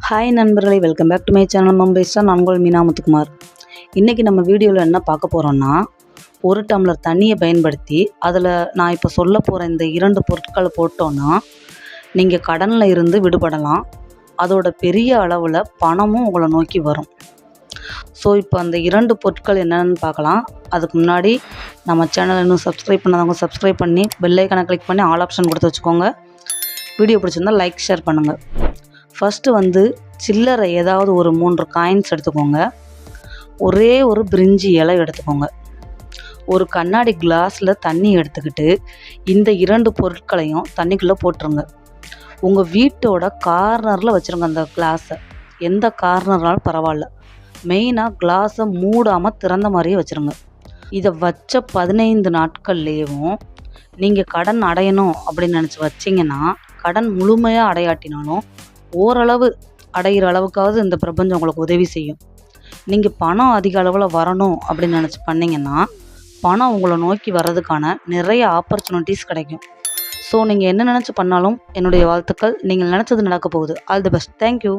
Hi நண்பர்களே, welcome back to my channel மம்பேஸ்டா. நான் உங்கள் மீனா முத்துக்குமார். இன்றைக்கி நம்ம வீடியோவில் என்ன பார்க்க போகிறோன்னா, ஒரு டம்ளர் தண்ணியை பயன்படுத்தி அதில் நான் இப்போ சொல்ல போகிற இந்த 2 பொருட்களை போட்டோன்னா நீங்கள் கடனில் இருந்து விடுபடலாம். அதோட பெரிய அளவில் பணமும் உங்களை நோக்கி வரும். ஸோ இப்போ அந்த 2 பொருட்கள் என்னென்னு பார்க்கலாம். அதுக்கு முன்னாடி நம்ம சேனல் இன்னும் சப்ஸ்கிரைப் பண்ணாதவங்க சப்ஸ்கிரைப் பண்ணி பெல் ஐக்கானை கிளிக் பண்ணி ஆல் ஆப்ஷன் கொடுத்து வச்சுக்கோங்க. வீடியோ பிடிச்சிருந்தால் லைக் ஷேர் பண்ணுங்கள். ஃபஸ்ட்டு சில்லறை ஏதாவது ஒரு 3 காயின்ஸ் எடுத்துக்கோங்க. ஒரே ஒரு பிரிஞ்சி இலை எடுத்துக்கோங்க. ஒரு கண்ணாடி கிளாஸில் தண்ணி எடுத்துக்கிட்டு இந்த 2 பொருட்களையும் தண்ணிக்குள்ளே போட்டுருங்க. உங்கள் வீட்டோட கார்னரில் வச்சுருங்க. அந்த கிளாஸை எந்த கார்னர்னாலும் பரவாயில்ல. மெயினாக கிளாஸை மூடாமல் திறந்த மாதிரியே வச்சுருங்க. இதை வச்ச 15 நாட்கள்லேயும் நீங்கள் கடன் அடையணும் அப்படின்னு நினச்சி வச்சிங்கன்னா, கடன் முழுமையாக அடையாட்டினாலும் ஓரளவு அடைகிற அளவுக்காவது இந்த பிரபஞ்சம் உங்களுக்கு உதவி செய்யும். நீங்கள் பணம் அதிக அளவில் வரணும் அப்படின்னு நினச்சி பண்ணிங்கன்னா, பணம் உங்களை நோக்கி வர்றதுக்கான நிறைய ஆப்பர்ச்சுனிட்டிஸ் கிடைக்கும். ஸோ நீங்கள் என்ன நினச்சி பண்ணாலும் என்னுடைய வாழ்த்துக்கள். நீங்கள் நினச்சது நடக்க போகுது. All the best. தேங்க்யூ.